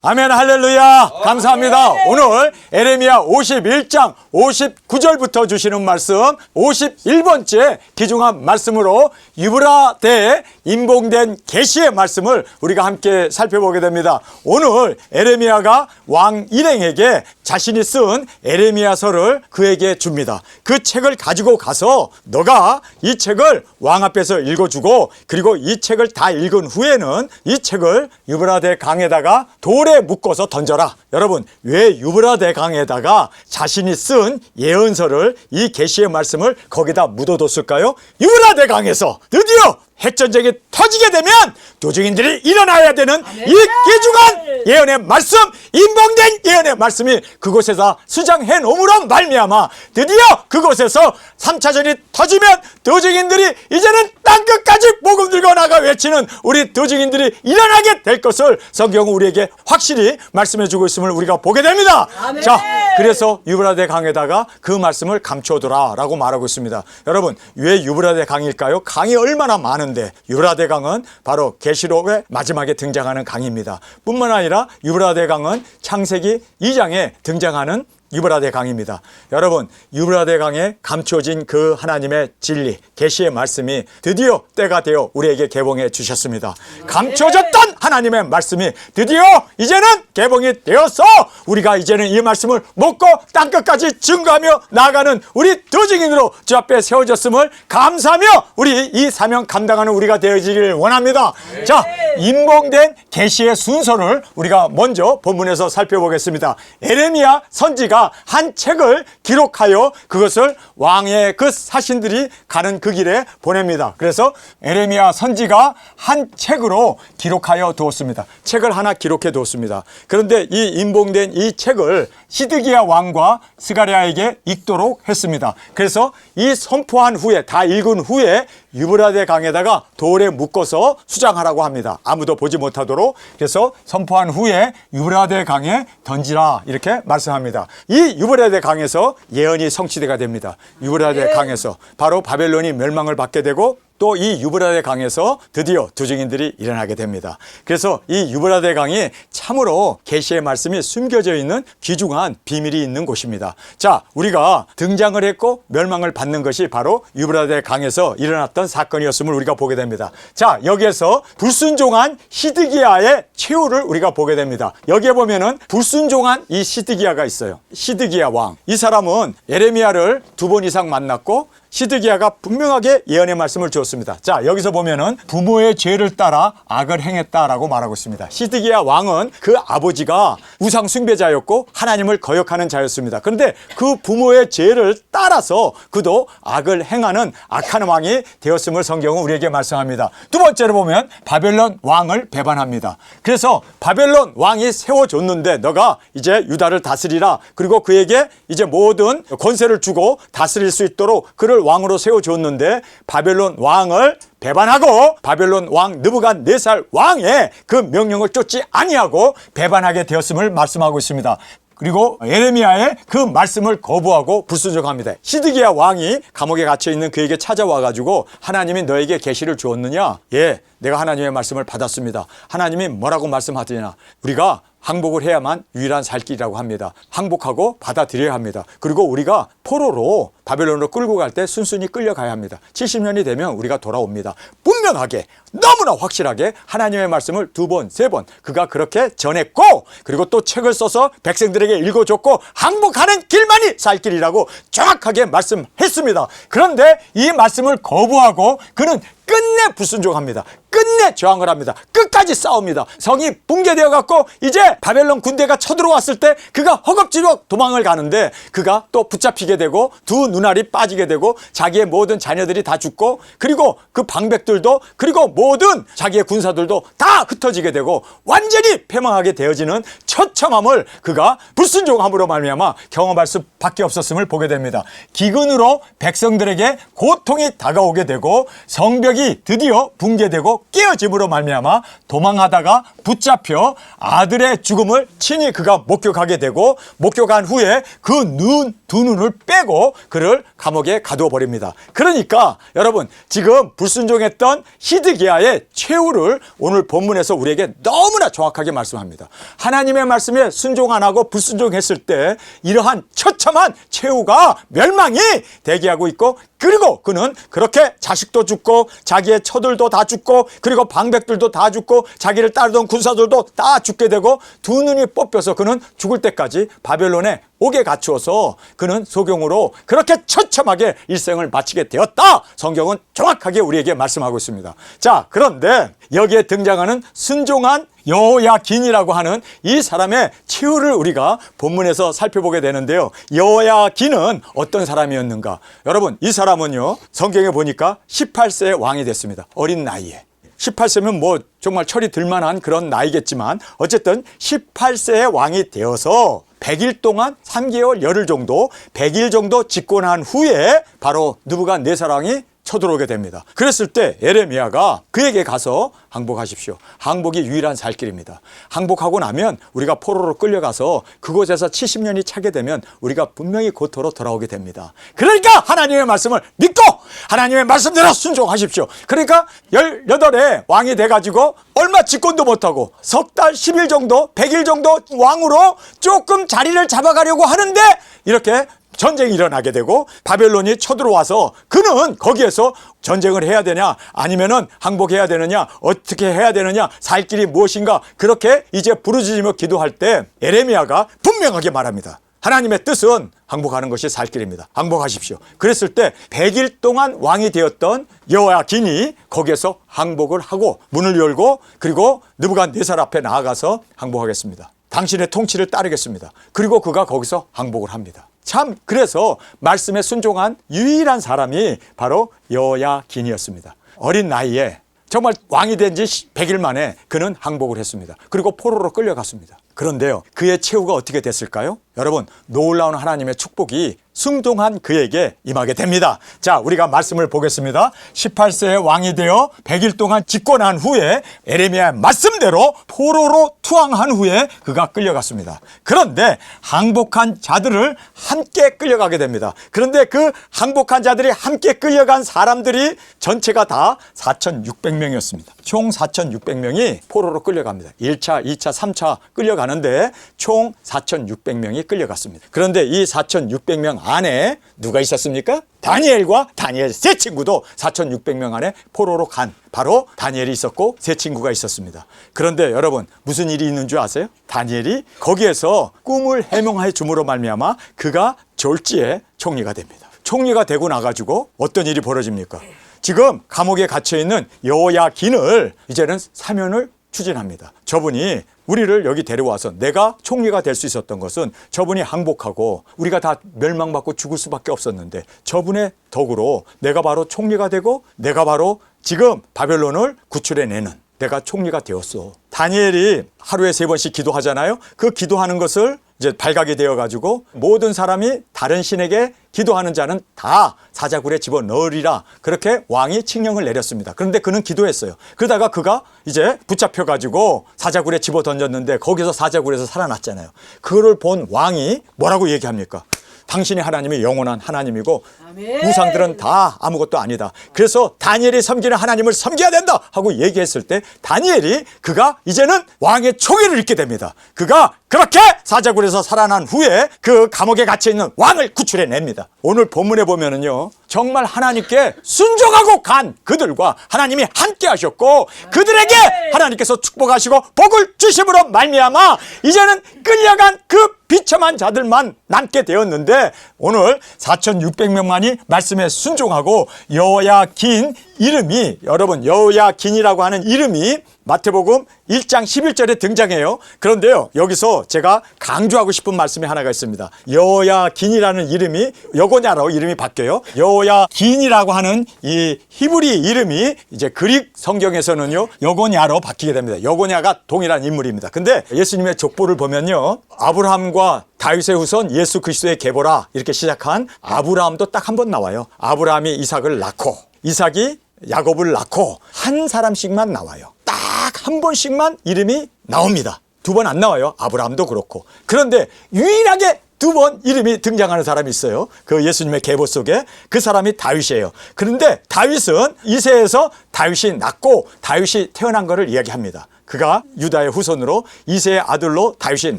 아멘 할렐루야 감사합니다. 오늘 에레미야 51장 59절부터 주시는 말씀 51번째 귀중한 말씀으로 유브라데 임봉된 계시의 말씀을 우리가 함께 살펴보게 됩니다. 오늘 에레미야가 왕 일행에게 자신이 쓴 에레미야서를 그에게 줍니다. 그 책을 가지고 가서 너가 이 책을 왕 앞에서 읽어주고 그리고 이 책을 다 읽은 후에는 이 책을 유브라데 강에다가 돌에 묶어서 던져라. 여러분, 왜 유브라데 강에다가 자신이 쓴 예언서를 이 계시의 말씀을 거기다 묻어뒀을까요? 유브라데 강에서 드디어 핵전쟁이 터지게 되면 도적인들이 일어나야 되는 이 귀중한 예언의 말씀, 임봉된 예언의 말씀이 그곳에서 수장해 놓음으로 말미암아 드디어 그곳에서 3차전이 터지면 도적인들이 이제는 땅끝까지 복음 들고 나가 외치는 우리 도적인들이 일어나게 될 것을 성경은 우리에게 확실히 말씀해 주고 있음을 우리가 보게 됩니다. 아멘. 자, 그래서 유브라데 강에다가 그 말씀을 감춰두라 라고 말하고 있습니다. 여러분, 왜 유브라데 강일까요? 강이 얼마나 많은데 유브라데 강은 바로 계시록의 마지막에 등장하는 강입니다. 뿐만 아니라 유브라데 강은 창세기 2장에 등장하는 유브라데 강입니다. 여러분, 유브라데 강에 감춰진 그 하나님의 진리, 계시의 말씀이 드디어 때가 되어 우리에게 개봉해 주셨습니다. 감춰졌던 하나님의 말씀이 드디어 이제는 개봉이 되어서 우리가 이제는 이 말씀을 먹고 땅끝까지 증거하며 나아가는 우리 도증인으로 주 앞에 세워졌음을 감사하며 우리 이 사명 감당하는 우리가 되어지기를 원합니다. 자, 임봉된 계시의 순서를 우리가 먼저 본문에서 살펴보겠습니다. 에레미야 선지가 한 책을 기록하여 그것을 왕의 그 사신들이 가는 그 길에 보냅니다. 그래서 에레미야 선지가 한 책으로 기록하여 두었습니다. 책을 하나 기록해 두었습니다. 그런데 이 임봉된 이 책을 시드기야 왕과 스가랴에게 읽도록 했습니다. 그래서 이 선포한 후에 다 읽은 후에 유브라데 강에다가 돌에 묶어서 수장하라고 합니다. 아무도 보지 못하도록. 그래서 선포한 후에 유브라데 강에 던지라 이렇게 말씀합니다. 이 유브라데 강에서 예언이 성취되가 됩니다. 유브라데 강에서 바로 바벨론이 멸망을 받게 되고 또 이 유브라데 강에서 드디어 도적인들이 일어나게 됩니다. 그래서 이 유브라데 강이 참으로 계시의 말씀이 숨겨져 있는 귀중한 비밀이 있는 곳입니다. 자, 우리가 등장을 했고 멸망을 받는 것이 바로 유브라데 강에서 일어났던 사건이었음을 우리가 보게 됩니다. 자, 여기에서 불순종한 시드기야의 최후를 우리가 보게 됩니다. 여기에 보면은 불순종한 이 시드기야가 있어요. 시드기야 왕. 이 사람은 에레미야를 2번 이상 만났고 시드기야가 분명하게 예언의 말씀을 주었습니다. 자, 여기서 보면은 부모의 죄를 따라 악을 행했다라고 말하고 있습니다. 시드기야 왕은 그 아버지가 우상 숭배자였고 하나님을 거역하는 자였습니다. 그런데 그 부모의 죄를 따라서 그도 악을 행하는 악한 왕이 되었음을 성경은 우리에게 말씀합니다. 두 번째로 보면 바벨론 왕을 배반합니다. 그래서 바벨론 왕이 세워줬는데 너가 이제 유다를 다스리라. 그리고 그에게 이제 모든 권세를 주고 다스릴 수 있도록 그를 왕으로 세워줬는데 바벨론 왕을 배반하고 바벨론 왕 느부갓네살 왕의 그 명령을 쫓지 아니하고 배반하게 되었음을 말씀하고 있습니다. 그리고 에레미야의 그 말씀을 거부하고 불순종합니다. 시드기야 왕이 감옥에 갇혀 있는 그에게 찾아와 가지고 하나님이 너에게 계시를 주었느냐? 예, 내가 하나님의 말씀을 받았습니다. 하나님이 뭐라고 말씀하더냐? 우리가 항복을 해야만 유일한 살 길이라고 합니다. 항복하고 받아들여야 합니다. 그리고 우리가 포로로 바벨론으로 끌고 갈 때 순순히 끌려가야 합니다. 70년이 되면 우리가 돌아옵니다. 분명하게 너무나 확실하게 하나님의 말씀을 2번, 3번 그가 그렇게 전했고 그리고 또 책을 써서 백성들에게 읽어줬고 항복하는 길만이 살 길이라고 정확하게 말씀했습니다. 그런데 이 말씀을 거부하고 그는 끝내 불순종합니다. 끝내 저항을 합니다. 끝까지 싸웁니다. 성이 붕괴되어 갖고 이제 바벨론 군대가 쳐들어왔을 때 그가 허겁지겁 도망을 가는데 그가 또 붙잡히게 되고 두 눈알이 빠지게 되고 자기의 모든 자녀들이 다 죽고 그리고 그 방백들도 그리고 모든 자기의 군사들도 다 흩어지게 되고 완전히 패망하게 되어지는 처참함을 그가 불순종함으로 말미암아 경험할 수밖에 없었음을 보게 됩니다. 기근으로 백성들에게 고통이 다가오게 되고 성벽이 드디어 붕괴되고 깨어짐으로 말미암아 도망하다가 붙잡혀 아들의 죽음을 친히 그가 목격하게 되고 목격한 후에 그 눈 두 눈을 빼고 그를 감옥에 가두어 버립니다. 그러니까 여러분 지금 불순종했던 히드기야의 최후를 오늘 본문에서 우리에게 너무나 정확하게 말씀합니다. 하나님의 말씀에 순종 안 하고 불순종했을 때 이러한 처참한 최후가 멸망이 대기하고 있고, 그리고 그는 그렇게 자식도 죽고 자기의 처들도 다 죽고 그리고 방백들도 다 죽고 자기를 따르던 군사들도 다 죽게 되고 두 눈이 뽑혀서 그는 죽을 때까지 바벨론에 옥에 갇히어서 그는 소경으로 그렇게 처참하게 일생을 마치게 되었다. 성경은 정확하게 우리에게 말씀하고 있습니다. 자, 그런데 여기에 등장하는 순종한 여호야긴이라고 하는 이 사람의 최후를 우리가 본문에서 살펴보게 되는데요. 여호야긴은 어떤 사람이었는가? 여러분, 이 사람은요, 성경에 보니까 18세에 왕이 됐습니다. 어린 나이에. 18세면 뭐 정말 철이 들만한 그런 나이겠지만 어쨌든 18세에 왕이 되어서 100일 동안 3개월 열흘 정도 100일 정도 집권한 후에 바로 느부갓네살왕이 쳐들어오게 됩니다. 그랬을 때 예레미야가 그에게 가서 항복하십시오. 항복이 유일한 살 길입니다. 항복하고 나면 우리가 포로로 끌려가서 그곳에서 70년이 차게 되면 우리가 분명히 고토로 돌아오게 됩니다. 그러니까 하나님의 말씀을 믿고 하나님의 말씀대로 순종하십시오. 그러니까 18에 왕이 돼가지고 얼마 집권도 못하고 석 달 10일 정도 100일 정도 왕으로 조금 자리를 잡아가려고 하는데 이렇게 전쟁이 일어나게 되고 바벨론이 쳐들어와서 그는 거기에서 전쟁을 해야 되냐 아니면은 항복해야 되느냐 어떻게 해야 되느냐 살 길이 무엇인가 그렇게 이제 부르짖으며 기도할 때 예레미야가 분명하게 말합니다. 하나님의 뜻은 항복하는 것이 살 길입니다. 항복하십시오. 그랬을 때 100일 동안 왕이 되었던 여호야긴이 거기에서 항복을 하고 문을 열고 그리고 느부갓네살 앞에 나아가서 항복하겠습니다. 당신의 통치를 따르겠습니다. 그리고 그가 거기서 항복을 합니다. 참 그래서 말씀에 순종한 유일한 사람이 바로 여호야긴이었습니다. 어린 나이에 정말 왕이 된 지 100일 만에 그는 항복을 했습니다. 그리고 포로로 끌려갔습니다. 그런데요, 그의 최후가 어떻게 됐을까요? 여러분, 놀라운 하나님의 축복이 순종한 그에게 임하게 됩니다. 자, 우리가 말씀을 보겠습니다. 18세에 왕이 되어 100일 동안 집권한 후에 예레미야의 말씀대로 포로로 투항한 후에 그가 끌려갔습니다. 그런데 항복한 자들을 함께 끌려가게 됩니다. 그런데 그 항복한 자들이 함께 끌려간 사람들이 전체가 다 4,600명이었습니다. 총 4,600명이 포로로 끌려갑니다. 1차, 2차, 3차 끌려가는데 총 4,600명이 끌려갔습니다. 그런데 이 4,600명 안에 누가 있었습니까? 다니엘과 다니엘 세 친구도 4,600명 안에 포로로 간 바로 다니엘이 있었고 세 친구가 있었습니다. 그런데 여러분 무슨 일이 있는 줄 아세요? 다니엘이 거기에서 꿈을 해몽하여 줌으로 말미암아 그가 졸지에 총리가 됩니다. 총리가 되고 나가지고 어떤 일이 벌어집니까? 지금 감옥에 갇혀있는 여호야긴을 이제는 사면을 추진합니다. 저분이 우리를 여기 데려와서 내가 총리가 될 수 있었던 것은 저분이 항복하고 우리가 다 멸망받고 죽을 수밖에 없었는데 저분의 덕으로 내가 바로 총리가 되고 내가 바로 지금 바벨론을 구출해내는 내가 총리가 되었어. 다니엘이 하루에 3번씩 기도하잖아요. 그 기도하는 것을 이제 발각이 되어가지고 모든 사람이 다른 신에게 기도하는 자는 다 사자굴에 집어넣으리라 그렇게 왕이 칙령을 내렸습니다. 그런데 그는 기도했어요. 그러다가 그가 이제 붙잡혀가지고 사자굴에 집어 던졌는데 거기서 사자굴에서 살아났잖아요. 그거를 본 왕이 뭐라고 얘기합니까? 당신이 하나님이 영원한 하나님이고 아멘. 우상들은 다 아무것도 아니다. 그래서 다니엘이 섬기는 하나님을 섬겨야 된다 하고 얘기했을 때 다니엘이 그가 이제는 왕의 총애를 잊게 됩니다. 그가 그렇게 사자굴에서 살아난 후에 그 감옥에 갇혀있는 왕을 구출해냅니다. 오늘 본문에 보면은요 정말 하나님께 순종하고 간 그들과 하나님이 함께 하셨고 그들에게 하나님께서 축복하시고 복을 주심으로 말미암아 이제는 끌려간 그 비참한 자들만 남게 되었는데 오늘 4,600명만이 말씀에 순종하고 여호야긴 이름이 여러분 여호야긴이라고 하는 이름이 마태복음 1장 11절에 등장해요. 그런데요 여기서 제가 강조하고 싶은 말씀이 하나가 있습니다. 여호야긴이라는 이름이 여고냐로 이름이 바뀌어요. 여호야긴이라고 하는 이 히브리 이름이 이제 그릭 성경에서는요 여고냐로 바뀌게 됩니다. 여고냐가 동일한 인물입니다. 근데 예수님의 족보를 보면요 아브라함과 다윗의 후손 예수 그리스도의 계보라 이렇게 시작한 아브라함도 딱 한 번 나와요. 아브라함이 이삭을 낳고 이삭이 야곱을 낳고 한 사람씩만 나와요. 딱 한 번씩만 이름이 나옵니다. 2번 안 나와요. 아브라함도 그렇고. 그런데 유일하게 두 번 이름이 등장하는 사람이 있어요. 그 예수님의 계보 속에. 그 사람이 다윗이에요. 그런데 다윗은 이새에서 다윗이 낳고 다윗이 태어난 것을 이야기합니다. 그가 유다의 후손으로 이새의 아들로 다윗이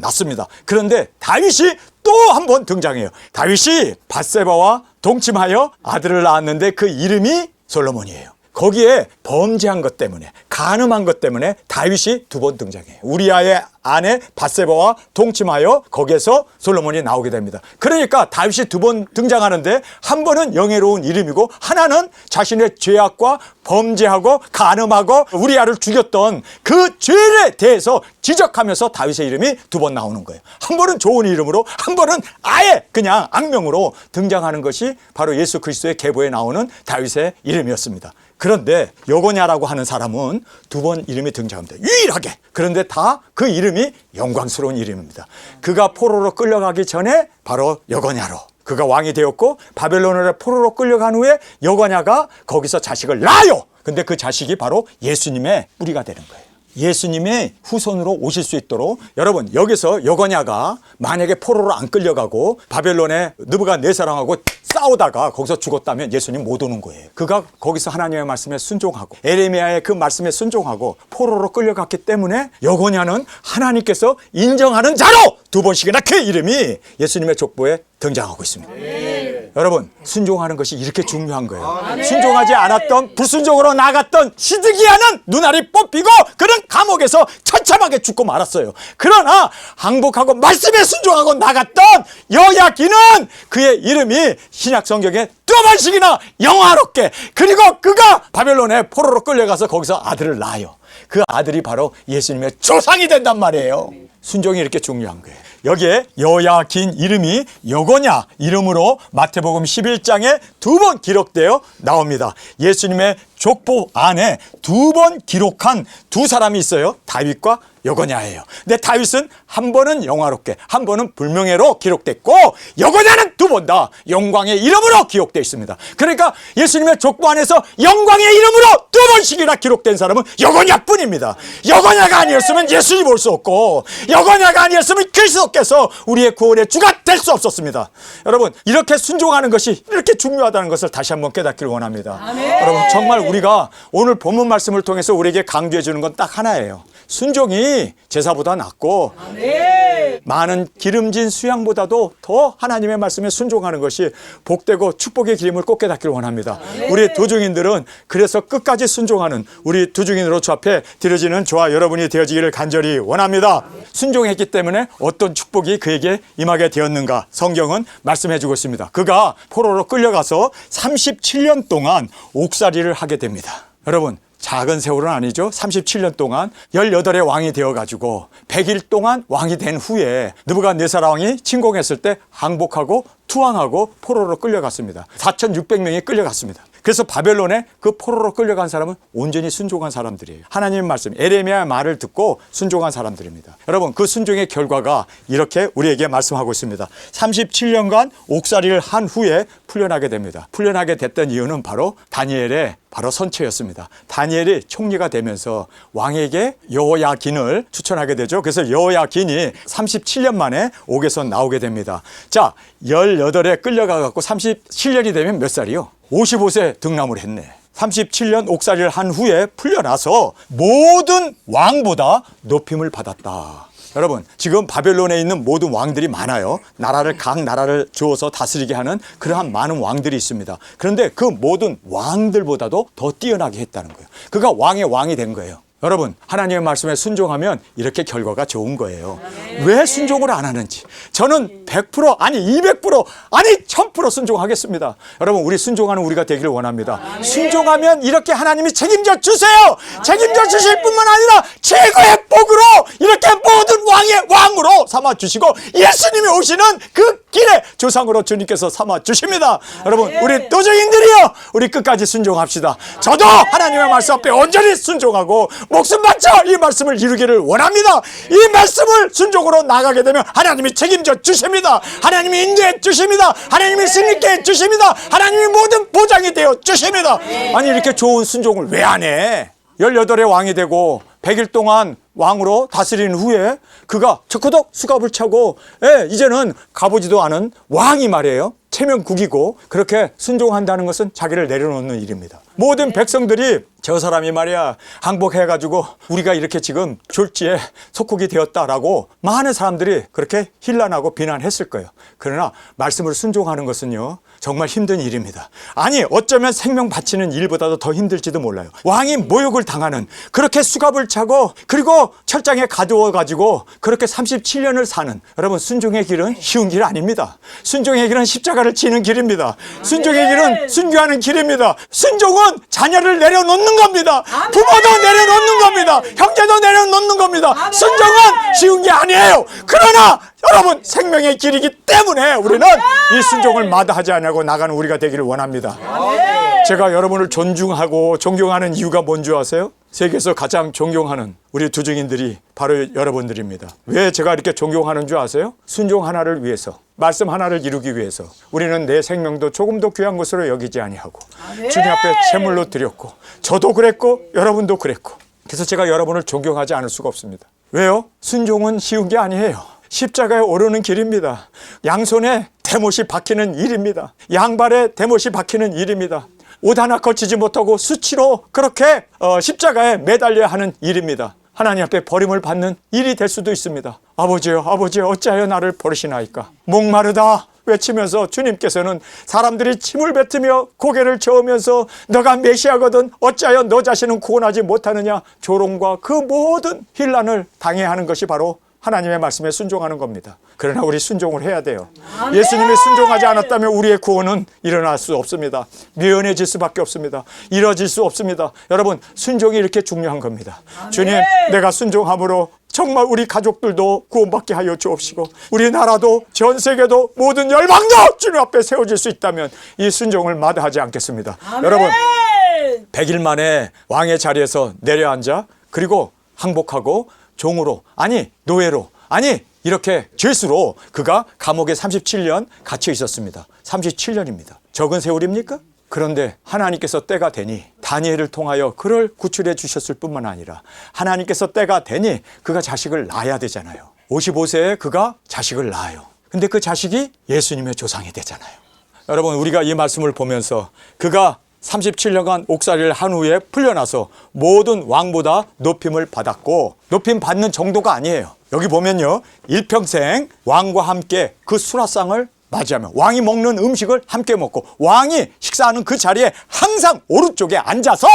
낳습니다. 그런데 다윗이 또 한 번 등장해요. 다윗이 밧세바와 동침하여 아들을 낳았는데 그 이름이 솔로몬이에요. 거기에 범죄한 것 때문에, 간음한 것 때문에 다윗이 두 번 등장해요. 우리아의 아내 밧세바와 동침하여 거기에서 솔로몬이 나오게 됩니다. 그러니까 다윗이 두 번 등장하는데 한 번은 영예로운 이름이고 하나는 자신의 죄악과 범죄하고 간음하고 우리아를 죽였던 그 죄에 대해서 지적하면서 다윗의 이름이 두 번 나오는 거예요. 한 번은 좋은 이름으로, 한 번은 아예 그냥 악명으로 등장하는 것이 바로 예수 그리스도의 계보에 나오는 다윗의 이름이었습니다. 그런데 여고냐라고 하는 사람은 두 번 이름이 등장합니다. 유일하게. 그런데 다 그 이름이 영광스러운 이름입니다. 그가 포로로 끌려가기 전에 바로 여고냐로 그가 왕이 되었고, 바벨론으로 포로로 끌려간 후에 여고냐가 거기서 자식을 낳아요. 근데 그 자식이 바로 예수님의 뿌리가 되는 거예요. 예수님의 후손으로 오실 수 있도록. 여러분, 여기서 여고냐가 만약에 포로로 안 끌려가고 바벨론의 느부갓네살하고 싸우다가 거기서 죽었다면 예수님 못 오는 거예요. 그가 거기서 하나님의 말씀에 순종하고 에레미야의 그 말씀에 순종하고 포로로 끌려갔기 때문에 여고냐는 하나님께서 인정하는 자로 두 번씩이나 그 이름이 예수님의 족보에 등장하고 있습니다. 여러분, 순종하는 것이 이렇게 중요한 거예요. 순종하지 않았던, 불순종으로 나갔던 시드기야는 눈알이 뽑히고 그는 감옥에서 처참하게 죽고 말았어요. 그러나 항복하고 말씀에 순종하고 나갔던 여야기는 그의 이름이 신약 성경에 두 번씩이나 영화롭게, 그리고 그가 바벨론에 포로로 끌려가서 거기서 아들을 낳아요. 그 아들이 바로 예수님의 조상이 된단 말이에요. 순종이 이렇게 중요한 거예요. 여기에 여야긴 이름이 여고냐 이름으로 마태복음 11장에 두 번 기록되어 나옵니다. 예수님의 족보 안에 두 번 기록한 두 사람이 있어요. 다윗과 여고냐예요. 근데 다윗은 한 번은 영화롭게, 한 번은 불명예로 기록됐고, 여고냐는 두 번 다 영광의 이름으로 기록되어 있습니다. 그러니까 예수님의 족보 안에서 영광의 이름으로 두 번씩이나 기록된 사람은 여고냐뿐입니다. 여고냐가 아니었으면 예수님 올 수 없고, 여고냐가 아니었으면 그리스도께서 우리의 구원의 주가 될 수 없었습니다. 여러분, 이렇게 순종하는 것이 이렇게 중요하다는 것을 다시 한번 깨닫기를 원합니다. 여러분, 정말 우리가 오늘 본문 말씀을 통해서 우리에게 강조해 주는 건 딱 하나예요. 순종이 제사보다 낫고, 많은 기름진 수양보다도 더 하나님의 말씀에 순종하는 것이 복되고 축복의 기름을 꼭 깨닫기를 원합니다. 우리 도중인들은 그래서 끝까지 순종하는 우리 도중인으로 주 앞에 드려지는 저와 여러분이 되어지기를 간절히 원합니다. 순종했기 때문에 어떤 축복이 그에게 임하게 되었는가 성경은 말씀해 주고 있습니다. 그가 포로로 끌려가서 37년 동안 옥살이를 하게 됩니다. 여러분, 작은 세월은 아니죠. 37년 동안 18의 왕이 되어가지고 100일 동안 왕이 된 후에 느부갓네살 왕이 침공했을 때 항복하고 투항하고 포로로 끌려갔습니다. 4,600명이 끌려갔습니다. 그래서 바벨론에 그 포로로 끌려간 사람은 온전히 순종한 사람들이에요. 하나님의 말씀, 에레미야의 말을 듣고 순종한 사람들입니다. 여러분, 그 순종의 결과가 이렇게 우리에게 말씀하고 있습니다. 37년간 옥살이를 한 후에 풀려나게 됩니다. 풀려나게 됐던 이유는 바로 다니엘의 바로 선처였습니다. 다니엘이 총리가 되면서 왕에게 여호야긴을 추천하게 되죠. 그래서 여호야긴이 37년 만에 옥에서 나오게 됩니다. 자, 18에 끌려가갖고 37년이 되면 몇 살이요? 55세 등남을 했네. 37년 옥살이를 한 후에 풀려나서 모든 왕보다 높임을 받았다. 여러분, 지금 바벨론에 있는 모든 왕들이 많아요. 각 나라를 주어서 다스리게 하는 그러한 많은 왕들이 있습니다. 그런데 그 모든 왕들보다도 더 뛰어나게 했다는 거예요. 그가 왕의 왕이 된 거예요. 여러분, 하나님의 말씀에 순종하면 이렇게 결과가 좋은 거예요. 왜 순종을 안 하는지. 저는 100% 아니 200% 아니 1000% 순종하겠습니다. 여러분, 우리 순종하는 우리가 되기를 원합니다. 순종하면 이렇게 하나님이 책임져 주세요. 책임져 주실 뿐만 아니라 최고의 복으로 이렇게 모든 왕의 왕으로 삼아 주시고 예수님이 오시는 그 길에 조상으로 주님께서 삼아 주십니다. 여러분, 우리 도적인들이요, 우리 끝까지 순종합시다. 저도 하나님의 말씀 앞에 온전히 순종하고 목숨 바쳐 이 말씀을 이루기를 원합니다. 이 말씀을 순종으로 나가게 되면 하나님이 책임져 주십니다. 하나님이 인도해 주십니다. 하나님이 승리케 해 주십니다. 하나님이 모든 보장이 되어 주십니다. 아니, 이렇게 좋은 순종을 왜 안 해? 18의 왕이 되고 100일 동안 왕으로 다스린 후에 그가 척허덕 수갑을 차고 이제는 가보지도 않은 왕이 말이에요. 체면국이고 그렇게 순종한다는 것은 자기를 내려놓는 일입니다. 모든 백성들이 저 사람이 말이야 항복해가지고 우리가 이렇게 지금 졸지에 속국이 되었다라고 많은 사람들이 그렇게 힐난하고 비난했을 거예요. 그러나 말씀을 순종하는 것은요 정말 힘든 일입니다. 아니 어쩌면 생명 바치는 일보다도 더 힘들지도 몰라요. 왕이 모욕을 당하는 그렇게 수갑을 차고 그리고 철장에 가두어가지고 그렇게 37년을 사는 여러분 순종의 길은 쉬운 길 아닙니다. 순종의 길은 십자가를 지는 길입니다. 순종의 길은 순교하는 길입니다. 순종은 자녀를 내려놓는 겁니다. 부모도 내려놓는 겁니다. 형제도 내려놓는 겁니다. 순종은 쉬운 게 아니에요. 그러나 여러분 생명의 길이기 때문에 우리는 이 순종을 마다하지 않고 나가는 우리가 되기를 원합니다. 제가 여러분을 존중하고 존경하는 이유가 뭔지 아세요? 세계에서 가장 존경하는 우리 두 증인들이 바로 여러분들입니다. 왜 제가 이렇게 존경하는 줄 아세요? 순종 하나를 위해서, 말씀 하나를 이루기 위해서 우리는 내 생명도 조금 더 귀한 것으로 여기지 아니하고 주님 앞에 제물로 드렸고 저도 그랬고 여러분도 그랬고 그래서 제가 여러분을 존경하지 않을 수가 없습니다. 왜요? 순종은 쉬운 게 아니에요. 십자가에 오르는 길입니다. 양손에 대못이 박히는 일입니다. 양발에 대못이 박히는 일입니다. 옷 하나 거치지 못하고 수치로 그렇게 십자가에 매달려야 하는 일입니다. 하나님 앞에 버림을 받는 일이 될 수도 있습니다. 아버지여 아버지여 어찌하여 나를 버리시나이까. 목마르다 외치면서 주님께서는 사람들이 침을 뱉으며 고개를 저으면서 너가 메시아거든 어찌하여 너 자신은 구원하지 못하느냐 조롱과 그 모든 힐난을 당해야 하는 것이 바로 하나님의 말씀에 순종하는 겁니다. 그러나 우리 순종을 해야 돼요. 예수님이 순종하지 않았다면 우리의 구원은 일어날 수 없습니다. 묘연해질 수밖에 없습니다. 이뤄질 수 없습니다. 여러분 순종이 이렇게 중요한 겁니다. 주님 내가 순종함으로 정말 우리 가족들도 구원받게 하여 주옵시고 우리 나라도 전 세계도 모든 열방도 주님 앞에 세워질 수 있다면 이 순종을 마다하지 않겠습니다. 아멘. 여러분 100일 만에 왕의 자리에서 내려앉아 그리고 항복하고 종으로 아니 노예로 아니 이렇게 죄수로 그가 감옥에 37년 갇혀 있었습니다. 37년입니다. 적은 세월입니까? 그런데 하나님께서 때가 되니 다니엘을 통하여 그를 구출해 주셨을 뿐만 아니라 하나님께서 때가 되니 그가 자식을 낳아야 되잖아요. 55세에 그가 자식을 낳아요. 근데 그 자식이 예수님의 조상이 되잖아요. 여러분 우리가 이 말씀을 보면서 그가 37년간 옥살이를 한 후에 풀려나서 모든 왕보다 높임을 받았고 높임 받는 정도가 아니에요. 여기 보면요 일평생 왕과 함께 그 수라상을 맞이하며 왕이 먹는 음식을 함께 먹고 왕이 식사하는 그 자리에 항상 오른쪽에 앉아서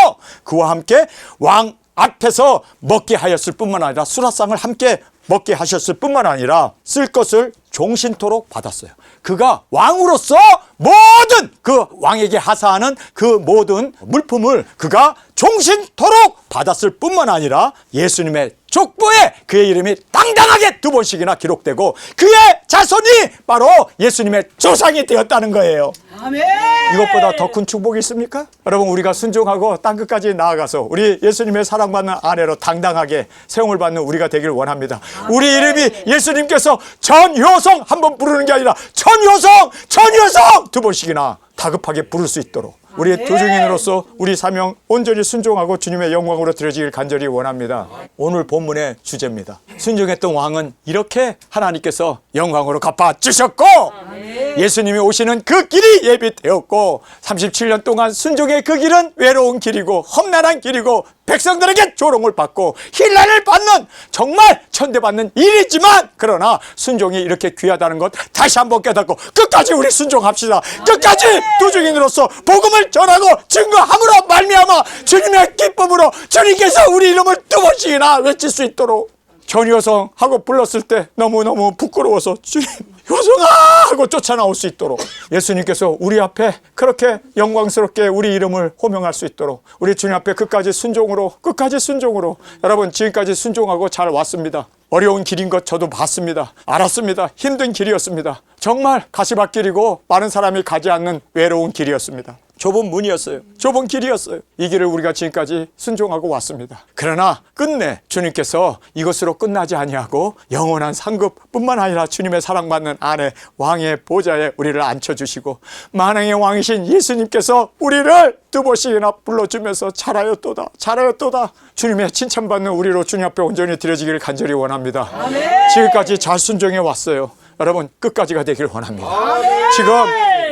그와 함께 왕 앞에서 먹게 하였을 뿐만 아니라 수라상을 함께 먹게 하셨을 뿐만 아니라 쓸 것을 종신토록 받았어요. 그가 왕으로서 모든 그 왕에게 하사하는 그 모든 물품을 그가 종신토록 받았을 뿐만 아니라 예수님의 족보에 그의 이름이 당당하게 2번씩이나 기록되고 그의 자손이 바로 예수님의 조상이 되었다는 거예요. 아멘. 이것보다 더 큰 축복이 있습니까? 여러분 우리가 순종하고 땅끝까지 나아가서 우리 예수님의 사랑받는 아내로 당당하게 세움을 받는 우리가 되길 원합니다. 아멘. 우리 이름이 예수님께서 전효성 한번 부르는 게 아니라 전효성 2번씩이나 다급하게 부를 수 있도록 우리의 도중인으로서 우리 사명 온전히 순종하고 주님의 영광으로 드려지길 간절히 원합니다. 오늘 본문의 주제입니다. 순종했던 왕은 이렇게 하나님께서 영광으로 갚아주셨고 예수님이 오시는 그 길이 예비되었고 37년 동안 순종의 그 길은 외로운 길이고 험난한 길이고 백성들에게 조롱을 받고 힐난을 받는 정말 천대받는 일이지만 그러나 순종이 이렇게 귀하다는 것 다시 한번 깨닫고 끝까지 우리 순종합시다. 끝까지 도중인으로서 복음을 전하고 증거함으로 말미암아 주님의 기쁨으로 주님께서 우리 이름을 2번씩이나 외칠 수 있도록 전효성 하고 불렀을 때 너무너무 부끄러워서 주님 효성아 하고 쫓아나올 수 있도록 예수님께서 우리 앞에 그렇게 영광스럽게 우리 이름을 호명할 수 있도록 우리 주님 앞에 끝까지 순종으로 여러분 지금까지 순종하고 잘 왔습니다. 어려운 길인 것 저도 봤습니다. 알았습니다. 힘든 길이었습니다. 정말 가시밭길이고 많은 사람이 가지 않는 외로운 길이었습니다. 좁은 문이었어요. 좁은 길이었어요. 이 길을 우리가 지금까지 순종하고 왔습니다. 그러나 끝내 주님께서 이것으로 끝나지 아니하고 영원한 상급뿐만 아니라 주님의 사랑받는 아내 왕의 보좌에 우리를 앉혀주시고 만왕의 왕이신 예수님께서 우리를 두 번씩이나 불러주면서 잘하였도다 잘하였도다 주님의 칭찬받는 우리로 주님 앞에 온전히 드려지기를 간절히 원합니다. 아멘. 지금까지 잘 순종해 왔어요. 여러분 끝까지가 되길 원합니다. 아멘. 지금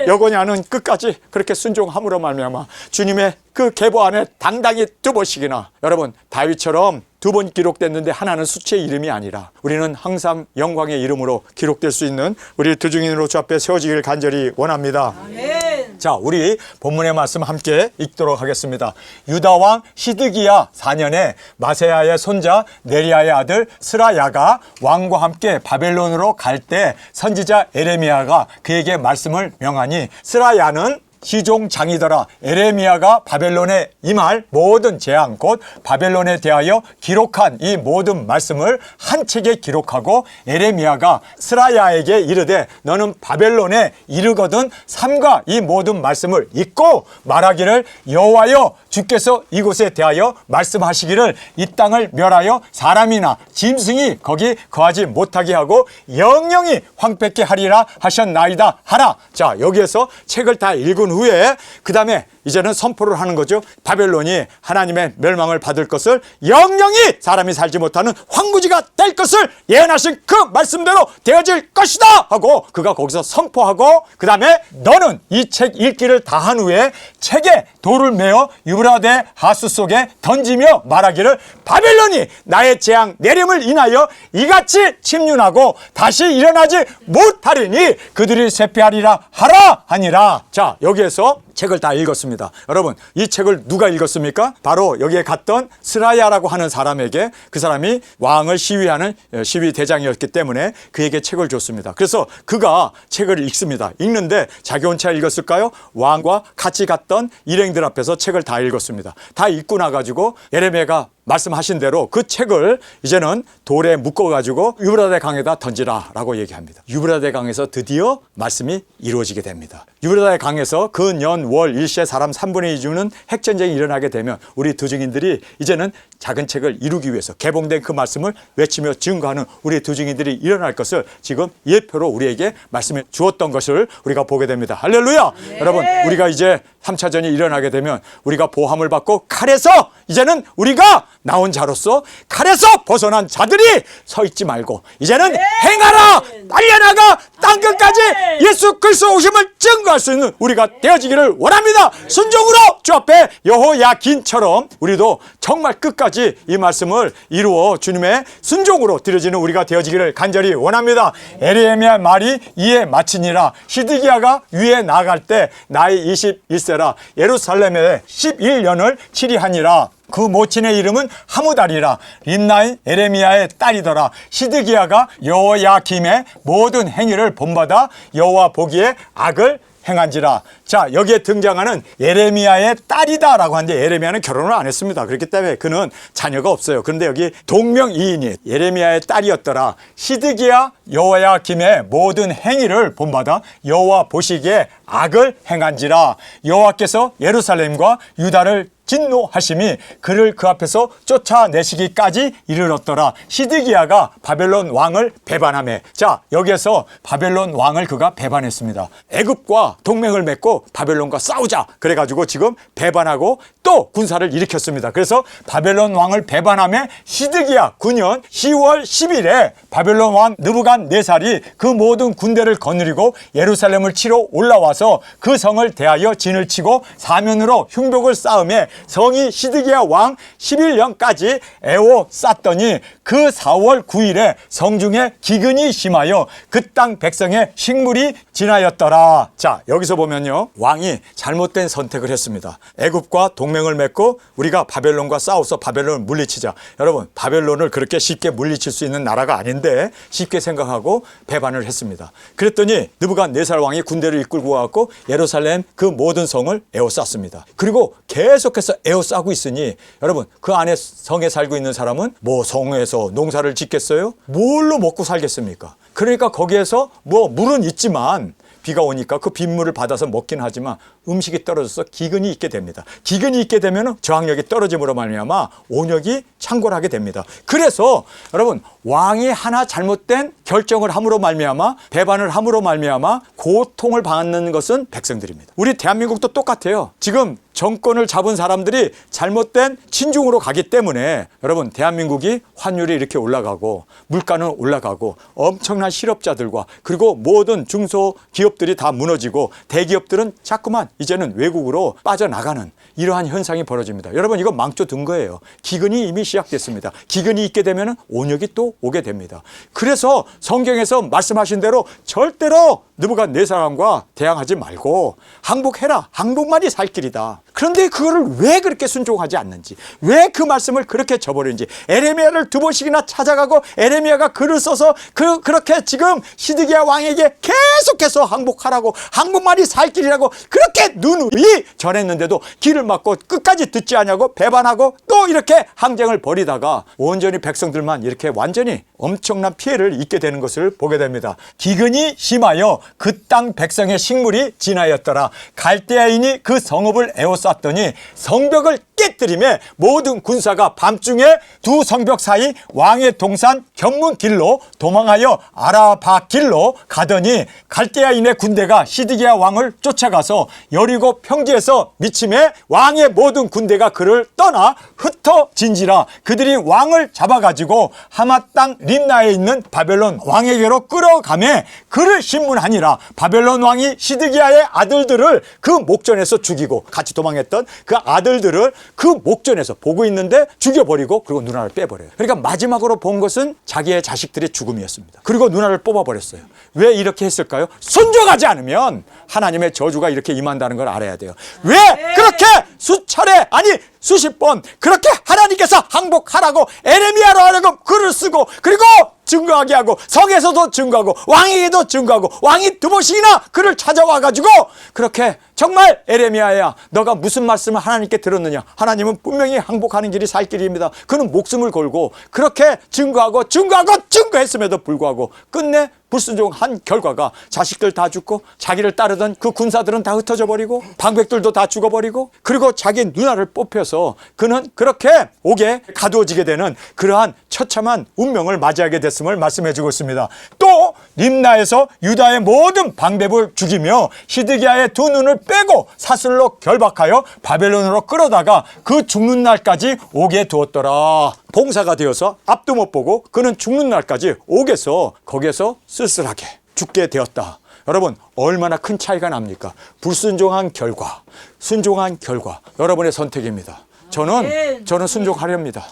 여건이 않은 끝까지 그렇게 순종함으로 말미암아 주님의 그 계보 안에 당당히 두 번씩이나 여러분 다윗처럼 두 번 기록됐는데 하나는 수치의 이름이 아니라 우리는 항상 영광의 이름으로 기록될 수 있는 우리 두 증인으로 주 앞에 세워지기를 간절히 원합니다. 아멘. 자, 우리 본문의 말씀 함께 읽도록 하겠습니다. 유다왕 시드기야 4년에 마세야의 손자 네리야의 아들 스라야가 왕과 함께 바벨론으로 갈 때 선지자 에레미야가 그에게 말씀을 명하니 스라야는 시종장이더라. 에레미야가 바벨론에 임할 모든 재앙 곧 바벨론에 대하여 기록한 이 모든 말씀을 한 책에 기록하고 에레미야가 스라야에게 이르되 너는 바벨론에 이르거든 삼가 이 모든 말씀을 읽고 말하기를 여호와여 주께서 이곳에 대하여 말씀하시기를 이 땅을 멸하여 사람이나 짐승이 거기 거하지 못하게 하고 영영이 황폐케 하리라 하셨나이다 하라. 자, 여기에서 책을 다 읽은 후에 그 다음에 이제는 선포를 하는 거죠. 바벨론이 하나님의 멸망을 받을 것을 영영이 사람이 살지 못하는 황무지가 될 것을 예언하신 그 말씀대로 되어질 것이다 하고 그가 거기서 선포하고 그 다음에 너는 이 책 읽기를 다 한 후에 책에 돌을 메어 유브라데 하수 속에 던지며 말하기를 바벨론이 나의 재앙 내림을 인하여 이같이 침륜하고 다시 일어나지 못하리니 그들이 쇠폐하리라 하라 하니라. 자, 여기에서 책을 다 읽었습니다. 여러분, 이 책을 누가 읽었습니까? 바로 여기에 갔던 스라야라고 하는 사람에게 그 사람이 왕을 시위하는 시위 대장이었기 때문에 그에게 책을 줬습니다. 그래서 그가 책을 읽습니다. 읽는데 자기 혼자 읽었을까요? 왕과 같이 갔던 일행들 앞에서 책을 다 읽었습니다. 다 읽고 나가지고 에레미야가 말씀하신 대로 그 책을 이제는 돌에 묶어가지고 유브라데 강에다 던지라 라고 얘기합니다. 유브라데 강에서 드디어 말씀이 이루어지게 됩니다. 유브라데 강에서 그 년 월 일시에 사람 3분의 2 주는 핵전쟁이 일어나게 되면 우리 두 증인들이 이제는 작은 책을 이루기 위해서 개봉된 그 말씀을 외치며 증거하는 우리 두 증인들이 일어날 것을 지금 예표로 우리에게 말씀해 주었던 것을 우리가 보게 됩니다. 할렐루야! 네. 여러분, 우리가 이제 3차전이 일어나게 되면 우리가 보함을 받고 칼에서 이제는 우리가 나온 자로서 칼에서 벗어난 자들이 서 있지 말고 이제는 네. 행하라! 달려나가! 땅끝까지 예수 그리스도 오심을 증거할 수 있는 우리가 되어지기를 원합니다. 순종으로 주 앞에 여호야긴처럼 우리도 정말 끝까지 이 말씀을 이루어 주님의 순종으로 드려지는 우리가 되어지기를 간절히 원합니다. 에레미야 말이 이에 마치니라. 시드기야가 위에 나아갈 때 나이 21세라 예루살렘에 11년을 치리하니라. 그 모친의 이름은 하무달이라. 림나인 에레미야의 딸이더라. 시드기야가 여호야김의 모든 행위를 본받아 여호와 보기에 악을 행한지라. 자, 여기에 등장하는 예레미야의 딸이다라고 하는데 예레미야는 결혼을 안 했습니다. 그렇기 때문에 그는 자녀가 없어요. 그런데 여기 동명이인이 예레미야의 딸이었더라. 시드기야 여호야김의 모든 행위를 본받아 여호와 보시기에 악을 행한지라. 여호와께서 예루살렘과 유다를 진노하심이 그를 그 앞에서 쫓아내시기까지 이르렀더라. 시드기야가 바벨론 왕을 배반하며, 자, 여기에서 바벨론 왕을 그가 배반했습니다. 애굽과 동맹을 맺고 바벨론과 싸우자 그래가지고 지금 배반하고 또 군사를 일으켰습니다. 그래서 바벨론 왕을 배반하며 시드기야 9년 10월 10일에 바벨론 왕 느부갓네살이 그 모든 군대를 거느리고 예루살렘을 치러 올라와서 그 성을 대하여 진을 치고 사면으로 흉벽을 쌓으며 성이 시드기야 왕 11년까지 에워쌌더니 그 4월 9일에 성중에 기근이 심하여 그 땅 백성의 식물이 진하였더라. 자, 여기서 보면요, 왕이 잘못된 선택을 했습니다. 애굽과 동맹을 맺고 우리가 바벨론과 싸워서 바벨론을 물리치자. 여러분, 바벨론을 그렇게 쉽게 물리칠 수 있는 나라가 아닌데 쉽게 생각하고 배반을 했습니다. 그랬더니 느부갓네살 왕이 군대를 이끌고 와서 예루살렘 그 모든 성을 에워쌌습니다. 그리고 계속해서 에워싸고 있으니 여러분, 그 안에 성에 살고 있는 사람은 뭐 성에서 농사를 짓겠어요? 뭘로 먹고 살겠습니까? 그러니까 거기에서 뭐 물은 있지만 비가 오니까 그 빗물을 받아서 먹긴 하지만 음식이 떨어져서 기근이 있게 됩니다. 기근이 있게 되면 저항력이 떨어짐으로 말미암아 온역이 창궐하게 됩니다. 그래서 여러분, 왕이 하나 잘못된 결정을 함으로 말미암아, 배반을 함으로 말미암아 고통을 받는 것은 백성들입니다. 우리 대한민국도 똑같아요. 지금 정권을 잡은 사람들이 잘못된 친중으로 가기 때문에 여러분, 대한민국이 환율이 이렇게 올라가고 물가는 올라가고 엄청난 실업자들과 그리고 모든 중소기업들이 다 무너지고 대기업들은 자꾸만 이제는 외국으로 빠져나가는 이러한 현상이 벌어집니다. 여러분, 이거 망조 든 거예요. 기근이 이미 시작됐습니다. 기근이 있게 되면 온역이 또 오게 됩니다. 그래서 성경에서 말씀하신 대로 절대로 느부갓네살과 대항하지 말고 항복해라. 항복만이 살 길이다. 그런데 그거를 왜 그렇게 순종하지 않는지, 왜 그 말씀을 그렇게 저버리는지, 에레미야를 2번씩이나 찾아가고 에레미야가 글을 써서 그렇게 지금 시드기야 왕에게 계속해서 항복하라고, 항복만이 살 길이라고 그렇게 누누이 전했는데도 귀를 막고 끝까지 듣지 않냐고 배반하고 또 이렇게 항쟁을 벌이다가 온전히 백성들만 이렇게 완전히 엄청난 피해를 입게 되는 것을 보게 됩니다. 기근이 심하여 그 땅 백성의 식물이 진하였더라. 갈대아인이 그 성읍을 에워쌌더니 성벽을 깨뜨리매 모든 군사가 밤중에 두 성벽 사이 왕의 동산 견문 길로 도망하여 아라바 길로 가더니 갈대아인의 군대가 시드기야 왕을 쫓아가서 여리고 평지에서 미침에 왕의 모든 군대가 그를 떠나 흩어진지라. 그들이 왕을 잡아가지고 하마 땅 림나에 있는 바벨론 왕에게로 끌어가매 그를 신문하니라. 바벨론 왕이 시드기야의 아들들을 그 목전에서 죽이고, 같이 도망했던 그 아들들을 그 목전에서 보고 있는데 죽여버리고 그리고 누나를 빼버려요. 그러니까 마지막으로 본 것은 자기의 자식들의 죽음이었습니다. 그리고 누나를 뽑아버렸어요. 왜 이렇게 했을까요? 순종하지 않으면 하나님의 저주가 이렇게 임한다는 걸 알아야 돼요. 왜 그렇게 수차례, 아니 수십 번 그렇게 하나님께서 항복하라고 에레미야로 하려고 글을 쓰고 그리고 증거하게 하고 성에서도 증거하고 왕에게도 증거하고 왕이 2번씩이나 그를 찾아와 가지고 그렇게 정말 에레미야야, 너가 무슨 말씀을 하나님께 들었느냐? 하나님은 분명히 항복하는 길이 살 길입니다. 그는 목숨을 걸고 그렇게 증거했음에도 불구하고 끝내 불순종한 결과가 자식들 다 죽고 자기를 따르던 그 군사들은 다 흩어져 버리고 방백들도 다 죽어버리고 그리고 자기 누나를 뽑혀서 그는 그렇게 옥에 가두어지게 되는 그러한 처참한 운명을 맞이하게 됐음을 말씀해 주고 있습니다. 또 림나에서 유다의 모든 방백을 죽이며 시드기야의 2눈을 빼고 사슬로 결박하여 바벨론으로 끌어다가 그 죽는 날까지 옥에 두었더라. 봉사가 되어서 앞도 못 보고 그는 죽는 날까지 옥에서 거기에서 쓸쓸하게 죽게 되었다. 여러분, 얼마나 큰 차이가 납니까? 불순종한 결과, 순종한 결과, 여러분의 선택입니다. 저는 순종하렵니다.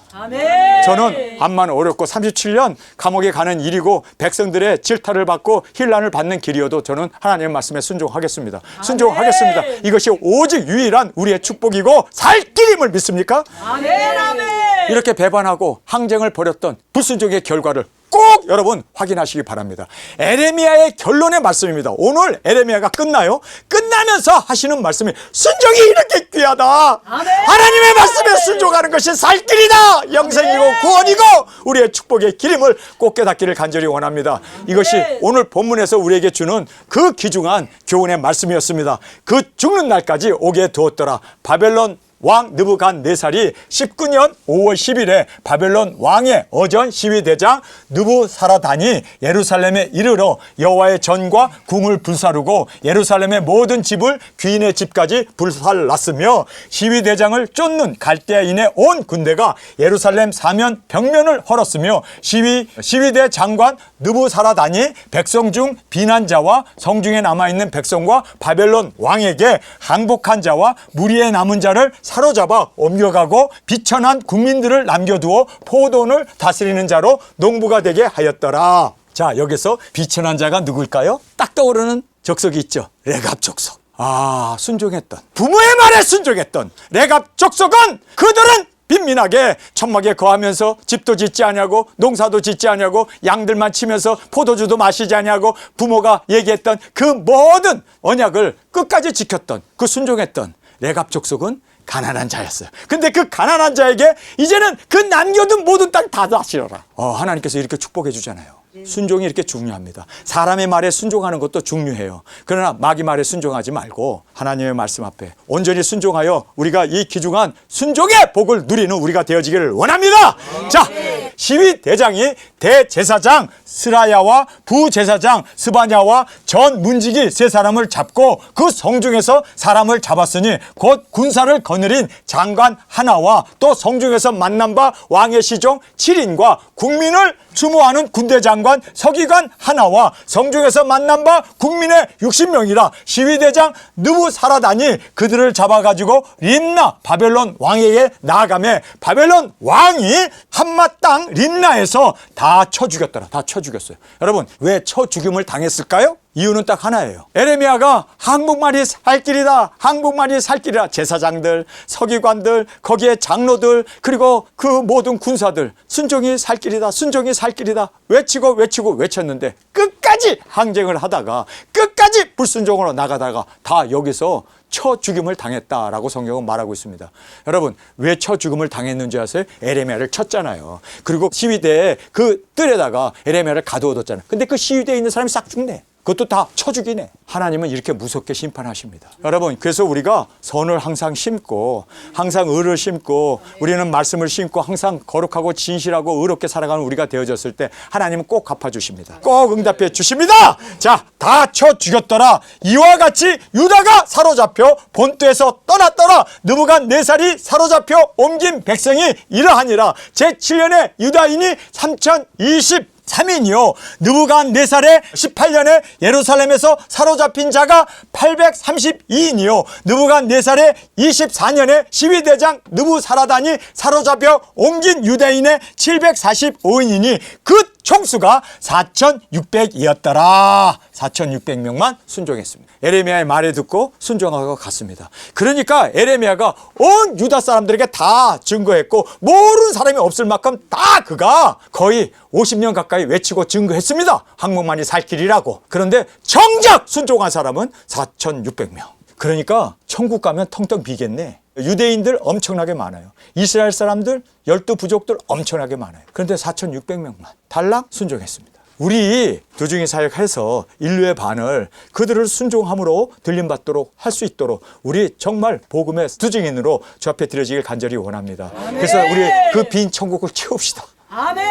저는 암만 어렵고 37년 감옥에 가는 일이고 백성들의 질타를 받고 힐난을 받는 길이어도 저는 하나님의 말씀에 순종하겠습니다. 순종하겠습니다. 이것이 오직 유일한 우리의 축복이고 살 길임을 믿습니까? 이렇게 배반하고 항쟁을 벌였던 불순종의 결과를 꼭 여러분 확인하시기 바랍니다. 에레미야의 결론의 말씀입니다. 오늘 에레미야가 끝나요. 끝나면서 하시는 말씀이 순종이 이렇게 귀하다. 하나님의 말씀에 순종하는 것이 살 길이다. 영생이고 구원이고 우리의 축복의 길임을 꼭 깨닫기를 간절히 원합니다. 이것이 오늘 본문에서 우리에게 주는 그 귀중한 교훈의 말씀이었습니다. 그 죽는 날까지 오게 두었더라. 바벨론 왕 느부갓네살이 19년 5월 10일에 바벨론 왕의 어전 시위대장 느부사라단이 예루살렘에 이르러 여호와의 전과 궁을 불사르고 예루살렘의 모든 집을 귀인의 집까지 불살랐으며 시위대장을 쫓는 갈대아인의 온 군대가 예루살렘 사면 벽면을 헐었으며 시위대 장관 느부사라단이 백성 중 비난자와 성중에 남아있는 백성과 바벨론 왕에게 항복한 자와 무리에 남은 자를 사로잡아 옮겨가고 비천한 국민들을 남겨두어 포도원을 다스리는 자로 농부가 되게 하였더라. 자, 여기서 비천한 자가 누굴까요? 딱 떠오르는 족속이 있죠. 레갑 족속. 순종했던, 부모의 말에 순종했던 레갑 족속은 그들은 빈민하게 천막에 거하면서 집도 짓지 아니하고 농사도 짓지 아니하고 양들만 치면서 포도주도 마시지 아니하고 부모가 얘기했던 그 모든 언약을 끝까지 지켰던, 그 순종했던 레갑 족속은 가난한 자였어요. 근데 그 가난한 자에게 이제는 그 남겨둔 모든 땅 다 다시려라. 하나님께서 이렇게 축복해 주잖아요. 순종이 이렇게 중요합니다. 사람의 말에 순종하는 것도 중요해요. 그러나 마귀 말에 순종하지 말고 하나님의 말씀 앞에 온전히 순종하여 우리가 이 귀중한 순종의 복을 누리는 우리가 되어지기를 원합니다. 자, 시위 대장이 대제사장 스라야와 부제사장 스바냐와 전 문지기 세 사람을 잡고 그 성중에서 사람을 잡았으니 곧 군사를 거느린 장관 하나와 또 성중에서 만난 바 왕의 시종 7인과 국민을 추모하는 군대 장관 서기관 하나와 성중에서 만난 바 국민의 60명이라 시위대장 느부사라단이 그들을 잡아가지고 림나 바벨론 왕에게 나아가매 바벨론 왕이 한맛 땅 림나에서 다 쳐 죽였더라. 다 쳐 죽였어요. 여러분, 왜 쳐 죽임을 당했을까요? 이유는 딱 하나예요. 에레미야가 한국말이 살 길이다, 한국말이 살 길이다. 제사장들, 서기관들, 거기에 장로들, 그리고 그 모든 군사들 순종이 살 길이다, 순종이 살 길이다 외치고 외쳤는데 끝까지 항쟁을 하다가 끝까지 불순종으로 나가다가 다 여기서 쳐 죽임을 당했다라고 성경은 말하고 있습니다. 여러분, 왜 쳐 죽임을 당했는지 아세요? 에레미야를 쳤잖아요. 그리고 시위대에 그 뜰에다가 에레미야를 가두어뒀잖아요. 근데 그 시위대에 있는 사람이 싹 죽네. 그것도 다 쳐 죽이네. 하나님은 이렇게 무섭게 심판하십니다. 여러분, 그래서 우리가 선을 항상 심고 항상 의를 심고 우리는 말씀을 심고 항상 거룩하고 진실하고 의롭게 살아가는 우리가 되어졌을 때 하나님은 꼭 갚아주십니다. 꼭 응답해 주십니다. 자, 다 쳐 죽였더라. 이와 같이 유다가 사로잡혀 본토에서 떠났더라. 느부갓네살이 사로잡혀 옮긴 백성이 이러하니라. 제7년에 유다인이 3023인이요 느부갓네살의 18년에 예루살렘에서 사로잡힌 자가 832인이요 느부갓네살의 24년에 시위대장 느부사라단이 사로잡혀 옮긴 유대인의 745인이니 그 총수가 4,600이었더라. 4,600명만 순종했습니다. 에레미야의 말을 듣고 순종하고 갔습니다. 그러니까 에레미야가 온 유다 사람들에게 다 증거했고 모르는 사람이 없을 만큼 다 그가 거의 50년 가까이 외치고 증거했습니다. 한국만이 살 길이라고. 그런데 정작 순종한 사람은 4,600명. 그러니까 천국 가면 텅텅 비겠네. 유대인들 엄청나게 많아요. 이스라엘 사람들 12부족들 엄청나게 많아요. 그런데 4,600명만 달랑 순종했습니다. 우리 두중이 사역해서 인류의 반을 그들을 순종함으로 들림받도록 할 수 있도록 우리 정말 복음의 두중인으로 주 앞에 드려지길 간절히 원합니다. 아멘. 그래서 우리 그 빈 천국을 채웁시다. 아멘.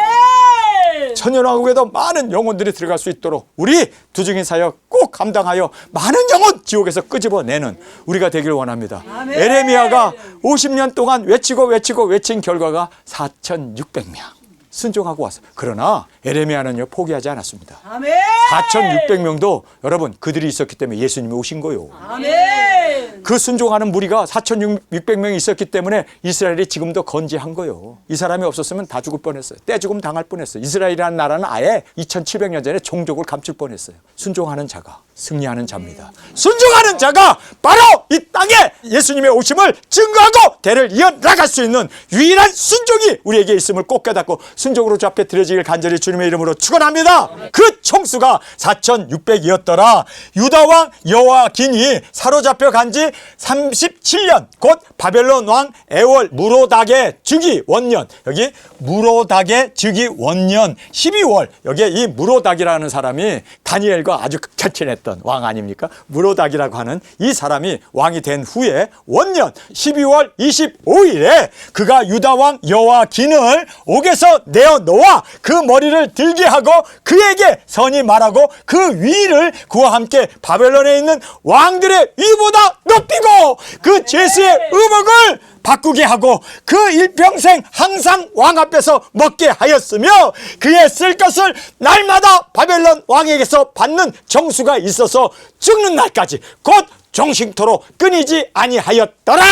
천연왕국에도 많은 영혼들이 들어갈 수 있도록 우리 두중인 사역 꼭 감당하여 많은 영혼 지옥에서 끄집어내는 우리가 되길 원합니다. 아멘. 에레미야가 50년 동안 외친 결과가 4,600명 순종하고 왔어요. 그러나 에레미야는요 포기하지 않았습니다. 아멘. 4,600명도 여러분 그들이 있었기 때문에 예수님이 오신 거요. 아멘. 그 순종하는 무리가 4,600명이 있었기 때문에 이스라엘이 지금도 건재한 거요. 이 사람이 없었으면 다 죽을 뻔했어요. 떼죽음 당할 뻔했어요. 이스라엘이라는 나라는 아예 2,700년 전에 종족을 감출 뻔했어요. 순종하는 자가 승리하는 자입니다. 순종하는 자가 바로 이 땅에 예수님의 오심을 증거하고 대를 이어나갈 수 있는 유일한 순종이 우리에게 있음을 꼭 깨닫고 순종으로 주 앞에 드려지길 간절히 주님의 이름으로 축원합니다. 그 총수가 4,600이었더라. 유다왕 여호야긴이 사로잡혀 간 지 37년 곧 바벨론 왕 에월 무로닥의 즉위 원년, 여기 무로닥의 즉위 원년 12월, 여기에 이 무로닥이라는 사람이 다니엘과 아주 절친했던 왕 아닙니까? 무로닥이라고 하는 이 사람이 왕이 된 후에 원년 12월 25일에 그가 유다왕 여호야긴을 옥에서 내어놓아 그 머리를 들게 하고 그에게 선이 말하고 그 위를 그와 함께 바벨론에 있는 왕들의 위보다 높이고 그 죄수의 의복을 바꾸게 하고 그 일평생 항상 왕 앞에서 먹게 하였으며 그의 쓸 것을 날마다 바벨론 왕에게서 받는 정수가 있어서 죽는 날까지 곧 정식토록 끊이지 아니하였더라.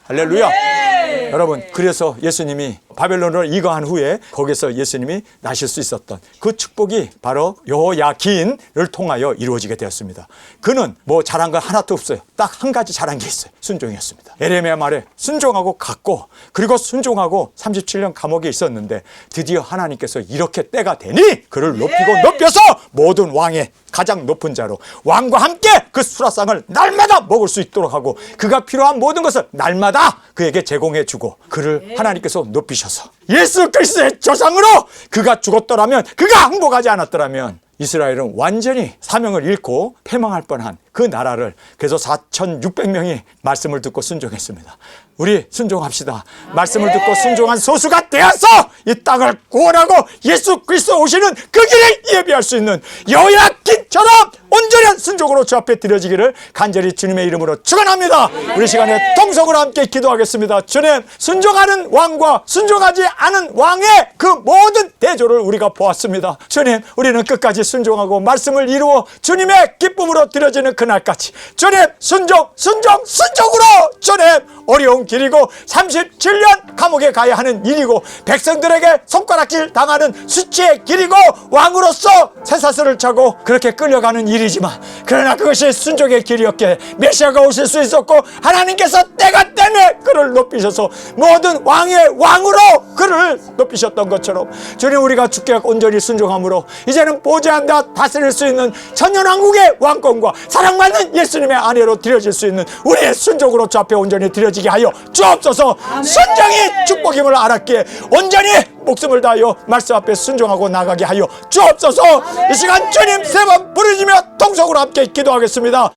할렐루야. 네. 여러분, 그래서 예수님이 바벨론을 이거한 후에 거기서 예수님이 나실 수 있었던 그 축복이 바로 여호야긴을 통하여 이루어지게 되었습니다. 그는 뭐 잘한 건 하나도 없어요. 딱 한 가지 잘한 게 있어요. 순종이었습니다. 에레미야 말에 순종하고 갔고 그리고 순종하고 37년 감옥에 있었는데 드디어 하나님께서 이렇게 때가 되니 그를 높이고 높여서 모든 왕의 가장 높은 자로 왕과 함께 그 수라상을 날마다 먹을 수 있도록 하고 그가 필요한 모든 것을 날마다 그에게 제공해 주고 그를 하나님께서 높이셨습니다. 높이셔서 예수 그리스도의 조상으로 그가 죽었더라면, 그가 항복하지 않았더라면 이스라엘은 완전히 사명을 잃고 패망할 뻔한 그 나라를, 그래서 4,600명이 말씀을 듣고 순종했습니다. 우리 순종합시다. 말씀을 듣고 순종한 소수가 되어서 이 땅을 구원하고 예수 그리스도 오시는 그 길을 예비할 수 있는 여호야긴처럼 온전한 순종으로 주 앞에 드려지기를 간절히 주님의 이름으로 축원합니다. 우리 시간에 통성으로 함께 기도하겠습니다. 주님, 순종하는 왕과 순종하지 않은 왕의 그 모든 대조를 우리가 보았습니다. 주님, 우리는 끝까지 순종하고 말씀을 이루어 주님의 기쁨으로 드려지는 그날까지 주님, 순종으로 주님, 어려운 길이고 37년 감옥에 가야 하는 일이고 백성들에게 손가락질 당하는 수치의 길이고 왕으로서 쇠사슬을 차고 그렇게 끌려가는 일이지만, 그러나 그것이 순종의 길이었기에 메시아가 오실 수 있었고, 하나님께서 때가 때문에 그를 높이셔서 모든 왕의 왕으로 그를 높이셨던 것처럼 주님, 우리가 주께 온전히 순종함으로 이제는 보좌한다 다스릴 수 있는 천년왕국의 왕권과 사랑받는 예수님의 아내로 드려질 수 있는 우리의 순종으로 주 앞에 온전히 드려지게 하여 주옵소서. 순종이 축복임을 알았기에 온전히 목숨을 다하여 말씀 앞에 순종하고 나가게 하여 주옵소서. 이 시간 주님 세 번 부르짖으며 통성으로 함께 기도하겠습니다.